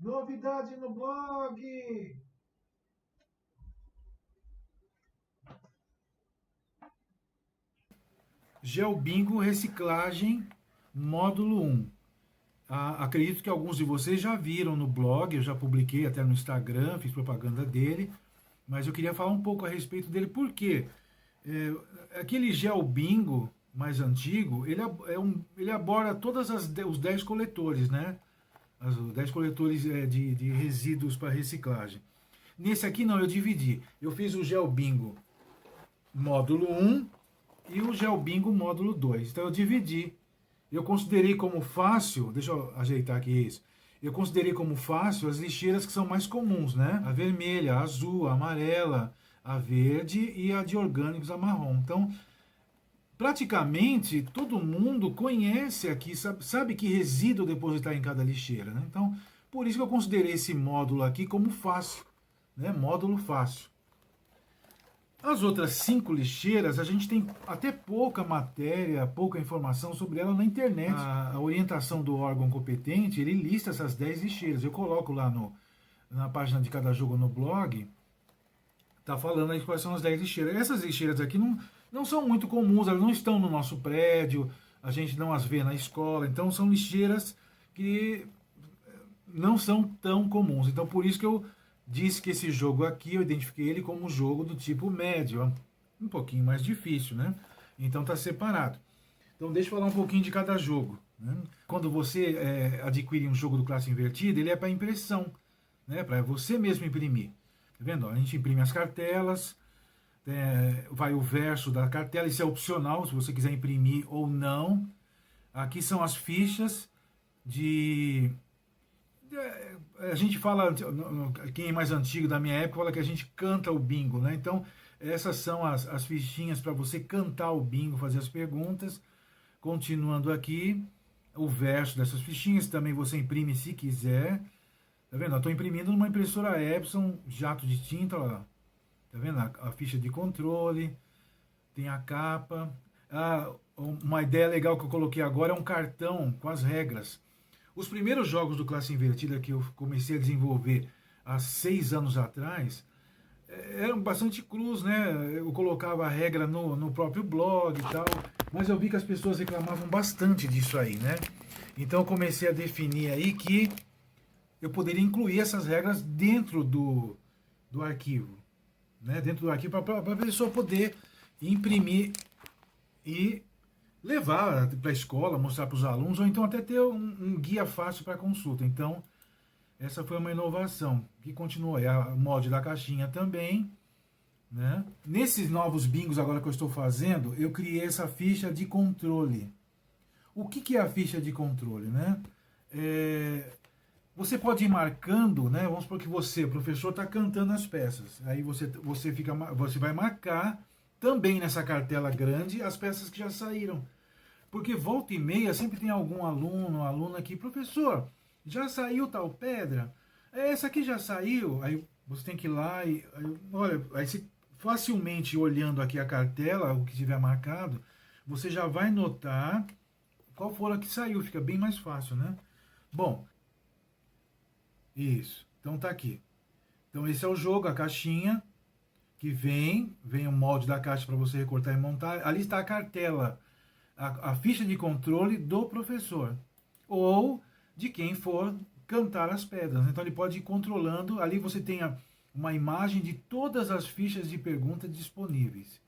Novidade no blog! GeoBingo Reciclagem, módulo 1. Acredito que alguns de vocês já viram no blog, eu já publiquei até no Instagram, fiz propaganda dele, mas eu queria falar um pouco a respeito dele, porque aquele GeoBingo mais antigo, ele aborda os 10 coletores, né? Os 10 coletores de resíduos para reciclagem. Nesse aqui não, eu dividi. Eu fiz o GeoBingo módulo 1 e o GeoBingo módulo 2. Então eu dividi. Eu considerei como fácil, deixa eu ajeitar aqui isso. Eu considerei como fácil as lixeiras que são mais comuns, né? A vermelha, a azul, a amarela, a verde e a de orgânicos, a marrom. Então, praticamente todo mundo conhece aqui, sabe que resíduo depositar em cada lixeira, né? Então, por isso que eu considerei esse módulo aqui como fácil, né? Módulo fácil. As outras 5 lixeiras, a gente tem até pouca matéria, pouca informação sobre ela na internet. A orientação do órgão competente, ele lista essas 10 lixeiras. Eu coloco lá na página de cada jogo no blog, tá falando aí quais são as 10 lixeiras. Essas lixeiras aqui não são muito comuns, elas não estão no nosso prédio, a gente não as vê na escola, então são lixeiras que não são tão comuns. Então por isso que eu disse que esse jogo aqui, eu identifiquei ele como um jogo do tipo médio, um pouquinho mais difícil, né? Então tá separado. Então deixa eu falar um pouquinho de cada jogo. Né? Quando você adquire um jogo do classe invertida, ele é para impressão, né? Para você mesmo imprimir. Tá vendo? A gente imprime as cartelas, vai o verso da cartela, isso é opcional, se você quiser imprimir ou não. Aqui são as fichas de... A gente fala, quem é mais antigo da minha época, fala que a gente canta o bingo, né? Então, essas são as fichinhas para você cantar o bingo, fazer as perguntas. Continuando aqui, o verso dessas fichinhas, também você imprime se quiser. Tá vendo? Eu estou imprimindo numa impressora Epson, jato de tinta, olha lá. Tá vendo? A ficha de controle, tem a capa. Uma ideia legal que eu coloquei agora é um cartão com as regras. Os primeiros jogos do Classe Invertida que eu comecei a desenvolver há 6 anos atrás eram bastante crus, né? Eu colocava a regra no próprio blog e tal, mas eu vi que as pessoas reclamavam bastante disso aí, né? Então eu comecei a definir aí que eu poderia incluir essas regras dentro do arquivo, né? Dentro do arquivo para a pessoa poder imprimir e levar para a escola, mostrar para os alunos, ou então até ter um guia fácil para consulta. Então, essa foi uma inovação que continuou. O molde da caixinha também. Né? Nesses novos bingos agora que eu estou fazendo, eu criei essa ficha de controle. O que é a ficha de controle? Né? Você pode ir marcando, né? Vamos supor que você, professor, está cantando as peças. Aí você vai marcar também nessa cartela grande as peças que já saíram. Porque volta e meia sempre tem algum aluno, aluna aqui, professor, já saiu tal pedra? Essa aqui já saiu? Aí você tem que ir lá e, olha, aí você facilmente olhando aqui a cartela, o que tiver marcado, você já vai notar qual for a que saiu, fica bem mais fácil, né? Bom, isso, então tá aqui. Então esse é o jogo, a caixinha, que vem o molde da caixa para você recortar e montar. Ali está a cartela, a ficha de controle do professor, ou de quem for cantar as pedras. Então ele pode ir controlando, ali você tem uma imagem de todas as fichas de pergunta disponíveis.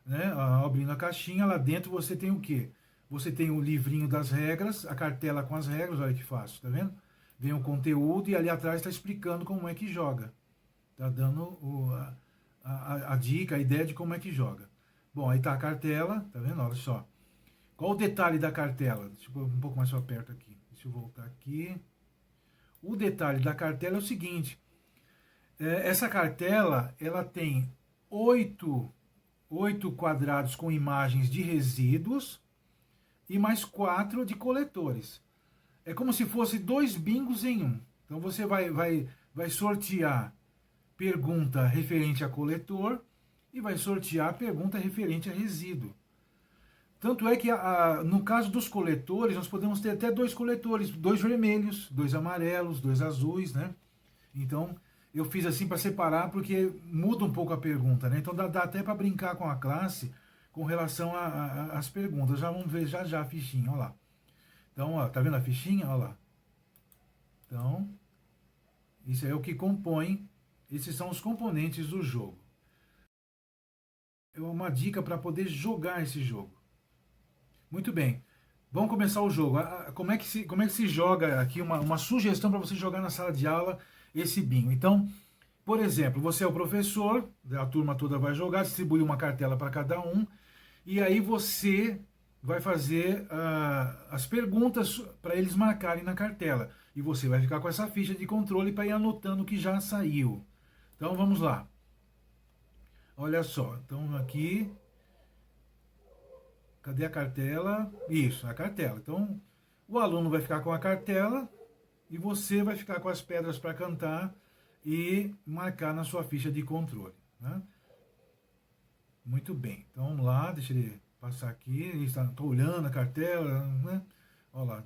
Né? Abrindo a caixinha, lá dentro você tem o quê? Você tem o livrinho das regras, a cartela com as regras, olha que fácil, tá vendo? Vem o conteúdo e ali atrás está explicando como é que joga. Tá dando a dica, a ideia de como é que joga. Bom, aí tá a cartela, tá vendo? Olha só. Qual o detalhe da cartela? Deixa eu pôr um pouco mais para perto aqui. Deixa eu voltar aqui. O detalhe da cartela é o seguinte. Essa cartela, ela tem 8 quadrados com imagens de resíduos e mais 4 de coletores. É como se fosse 2 bingos em um. Então você vai sortear pergunta referente a coletor e vai sortear pergunta referente a resíduo. Tanto é que no caso dos coletores, nós podemos ter até 2 coletores, 2 vermelhos, 2 amarelos, 2 azuis, né? Então, eu fiz assim para separar porque muda um pouco a pergunta, né? Então dá até para brincar com a classe com relação às perguntas. Já vamos ver já a fichinha, olha lá. Então, ó, tá vendo a fichinha? Olha lá. Então, isso é o que compõe, esses são os componentes do jogo. É uma dica para poder jogar esse jogo. Muito bem. Vamos começar o jogo. Como é que se joga aqui? Uma sugestão para você jogar na sala de aula esse bingo. Então, por exemplo, você é o professor, a turma toda vai jogar, distribui uma cartela para cada um, e aí você vai fazer as perguntas para eles marcarem na cartela. E você vai ficar com essa ficha de controle para ir anotando o que já saiu. Então, vamos lá. Olha só. Então, aqui... Cadê a cartela? Isso, a cartela. Então, o aluno vai ficar com a cartela e você vai ficar com as pedras para cantar e marcar na sua ficha de controle. Né? Muito bem. Então, vamos lá, deixa ele passar aqui. Estou olhando a cartela. Né? Olha lá.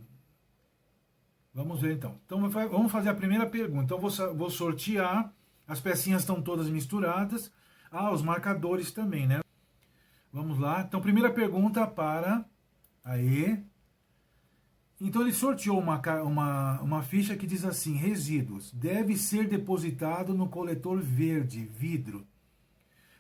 Vamos ver então. Então, vamos fazer a primeira pergunta. Então, vou sortear. As pecinhas estão todas misturadas. Os marcadores também, né? Vamos lá. Então, primeira pergunta para... Aí. Então, ele sorteou uma ficha que diz assim, resíduos. Deve ser depositado no coletor verde, vidro.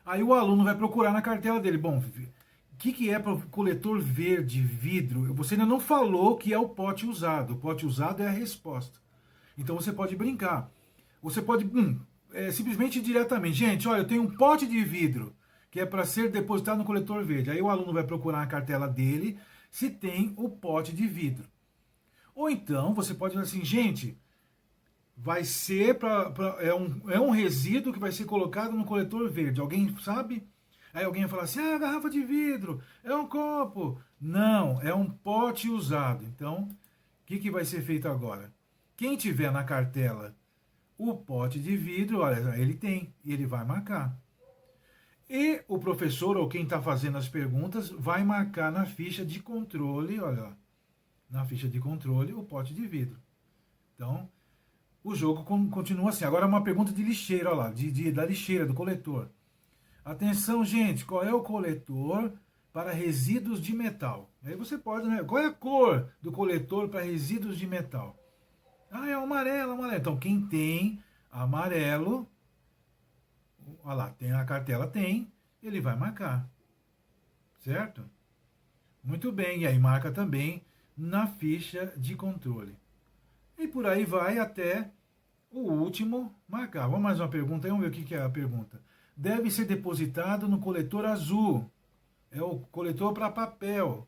Aí o aluno vai procurar na cartela dele. Bom, o que é para o coletor verde, vidro? Você ainda não falou que é o pote usado. O pote usado é a resposta. Então, você pode brincar. Você pode simplesmente diretamente. Gente, olha, eu tenho um pote de vidro que é para ser depositado no coletor verde. Aí o aluno vai procurar na cartela dele se tem o pote de vidro. Ou então, você pode dizer assim, gente, vai ser é um resíduo que vai ser colocado no coletor verde. Alguém sabe? Aí alguém vai falar assim, garrafa de vidro, é um copo. Não, é um pote usado. Então, o que vai ser feito agora? Quem tiver na cartela o pote de vidro, olha, ele tem, e ele vai marcar. E o professor, ou quem está fazendo as perguntas, vai marcar na ficha de controle, olha lá, na ficha de controle, o pote de vidro. Então, o jogo continua assim. Agora uma pergunta de lixeira, olha lá, da lixeira, do coletor. Atenção, gente, qual é o coletor para resíduos de metal? Aí você pode, né? Qual é a cor do coletor para resíduos de metal? É o amarelo, amarelo. Então, quem tem amarelo... Olha lá, tem a cartela, tem, ele vai marcar, certo? Muito bem, e aí marca também na ficha de controle. E por aí vai até o último marcar. Vamos mais uma pergunta, vamos ver o que é a pergunta. Deve ser depositado no coletor azul, é o coletor para papel.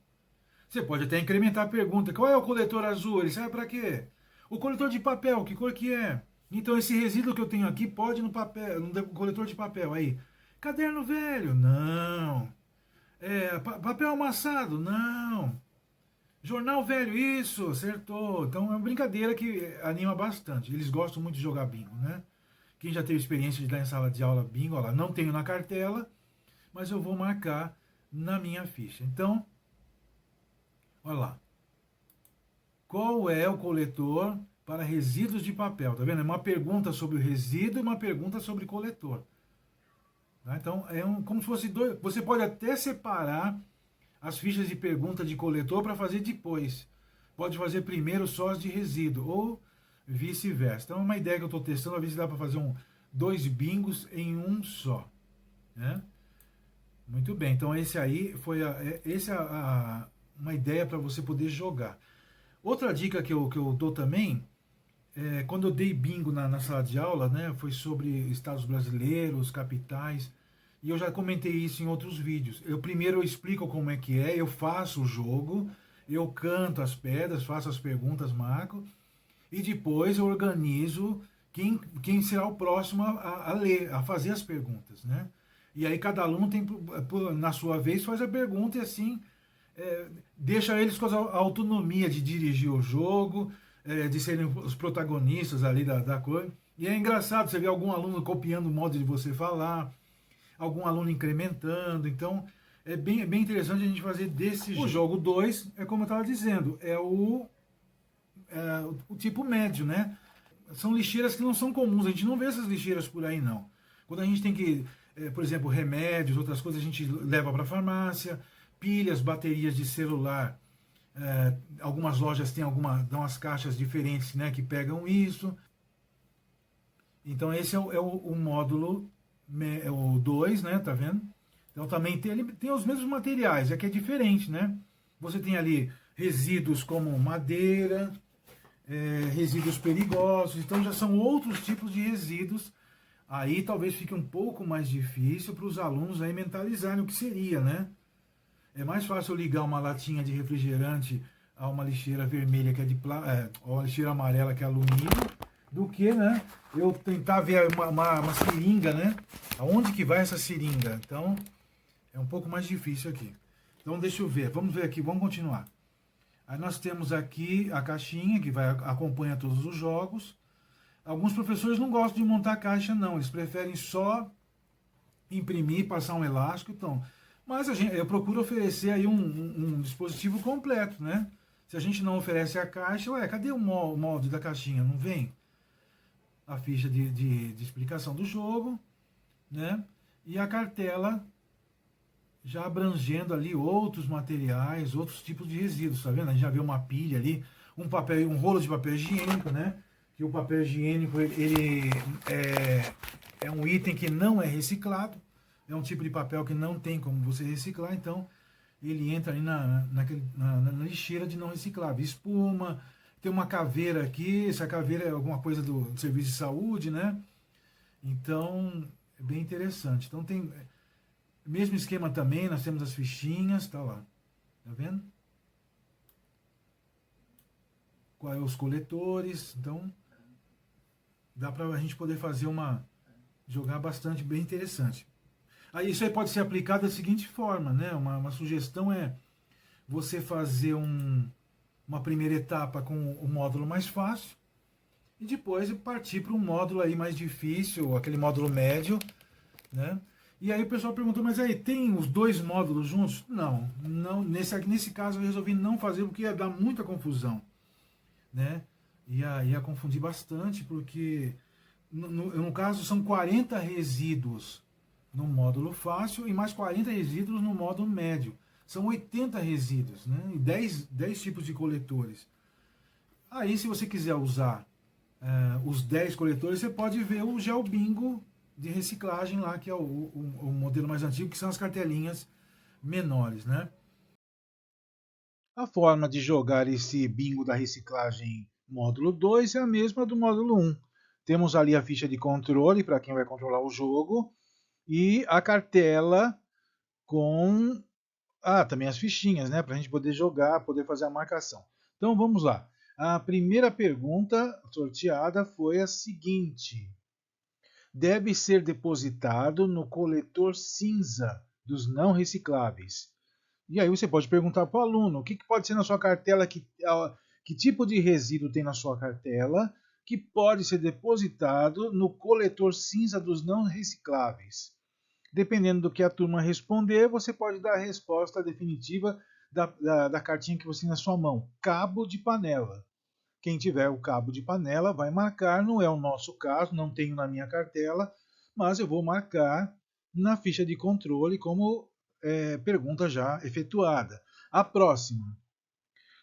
Você pode até incrementar a pergunta, qual é o coletor azul? Ele serve para quê? O coletor de papel, que cor que é? Então, esse resíduo que eu tenho aqui pode ir no papel, no coletor de papel. Aí, caderno velho? Não. Papel amassado? Não. Jornal velho? Isso, acertou. Então, é uma brincadeira que anima bastante. Eles gostam muito de jogar bingo, né? Quem já teve experiência de dar em sala de aula bingo, olha lá, não tenho na cartela, mas eu vou marcar na minha ficha. Então, olha lá. Qual é o coletor para resíduos de papel? Tá vendo? É uma pergunta sobre o resíduo e uma pergunta sobre coletor. Tá? Então, como se fosse dois. Você pode até separar as fichas de pergunta de coletor para fazer depois. Pode fazer primeiro só as de resíduo, ou vice-versa. Então, é uma ideia que eu estou testando, a ver se dá para fazer 2 bingos em um só. Né? Muito bem, então esse aí foi uma ideia para você poder jogar. Outra dica que eu dou também, quando eu dei bingo na sala de aula, né, foi sobre estados brasileiros, capitais, e eu já comentei isso em outros vídeos. Primeiro eu explico como é que é, eu faço o jogo, eu canto as pedras, faço as perguntas, marco, e depois eu organizo quem será o próximo a ler, a fazer as perguntas, né? E aí cada aluno tem, na sua vez, faz a pergunta e assim deixa eles com a autonomia de dirigir o jogo, de serem os protagonistas ali da coisa. E é engraçado, você vê algum aluno copiando o modo de você falar, algum aluno incrementando. Então, É bem interessante a gente fazer desse jeito. O jogo 2 é como eu estava dizendo, o tipo médio, né? São lixeiras que não são comuns, a gente não vê essas lixeiras por aí não. Quando a gente tem que, por exemplo, remédios, outras coisas, a gente leva para a farmácia, pilhas, baterias de celular, algumas lojas dão as caixas diferentes, né, que pegam isso. Então esse é o módulo o 2, né, tá vendo? Então também ele tem os mesmos materiais, é que é diferente, né? Você tem ali resíduos como madeira, resíduos perigosos, então já são outros tipos de resíduos. Aí talvez fique um pouco mais difícil para os alunos aí mentalizarem o que seria, né? É mais fácil ligar uma latinha de refrigerante a uma lixeira vermelha que é ou uma lixeira amarela que é alumínio, do que, né, eu tentar ver uma seringa, né? Aonde que vai essa seringa? Então, é um pouco mais difícil aqui. Então, deixa eu ver. Vamos ver aqui, vamos continuar. Aí nós temos aqui a caixinha que acompanha todos os jogos. Alguns professores não gostam de montar a caixa, não. Eles preferem só imprimir, passar um elástico. Então, mas eu procuro oferecer aí um dispositivo completo, né? Se a gente não oferece a caixa, cadê o molde da caixinha? Não vem a ficha de explicação do jogo, né? E a cartela já abrangendo ali outros materiais, outros tipos de resíduos, tá vendo? A gente já vê uma pilha ali, um rolo de papel higiênico, né? Que o papel higiênico ele é um item que não é reciclado, é um tipo de papel que não tem como você reciclar, então ele entra ali na lixeira de não reciclável. Espuma, tem uma caveira aqui, essa caveira é alguma coisa do serviço de saúde, né? Então, é bem interessante. Então tem mesmo esquema também, nós temos as fichinhas, tá lá. Tá vendo? Quais os coletores, então dá para a gente poder fazer jogar bastante, bem interessante. Aí isso aí pode ser aplicado da seguinte forma, né? Uma sugestão é você fazer uma primeira etapa com o módulo mais fácil e depois partir para um módulo aí mais difícil, aquele módulo médio, né? E aí o pessoal perguntou, mas aí tem os dois módulos juntos? Não, nesse caso eu resolvi não fazer porque ia dar muita confusão, né? Ia confundir bastante, porque no caso são 40 resíduos no módulo fácil e mais 40 resíduos no módulo médio. São 80 resíduos, né? E 10 tipos de coletores. Aí, se você quiser usar os 10 coletores, você pode ver o Gel Bingo de reciclagem lá, que é o modelo mais antigo, que são as cartelinhas menores, né? A forma de jogar esse bingo da reciclagem módulo 2 é a mesma do módulo 1. Temos ali a ficha de controle para quem vai controlar o jogo e a cartela com também as fichinhas, né, para a gente poder jogar, poder fazer a marcação. Então vamos lá. A primeira pergunta sorteada foi a seguinte: deve ser depositado no coletor cinza dos não recicláveis. E aí você pode perguntar para o aluno, o que pode ser na sua cartela, que tipo de resíduo tem na sua cartela, que pode ser depositado no coletor cinza dos não recicláveis. Dependendo do que a turma responder, você pode dar a resposta definitiva da cartinha que você tem na sua mão. Cabo de panela. Quem tiver o cabo de panela vai marcar, não é o nosso caso, não tenho na minha cartela, mas eu vou marcar na ficha de controle como pergunta já efetuada. A próxima.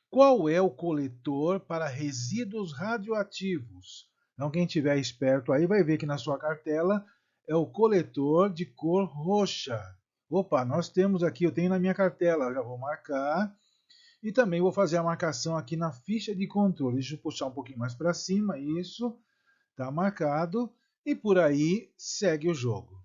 Qual é o coletor para resíduos radioativos? Então, quem tiver esperto aí vai ver que na sua cartela é o coletor de cor roxa. Opa, nós temos aqui, eu tenho na minha cartela, já vou marcar. E também vou fazer a marcação aqui na ficha de controle. Deixa eu puxar um pouquinho mais para cima, isso. Está marcado. E por aí segue o jogo.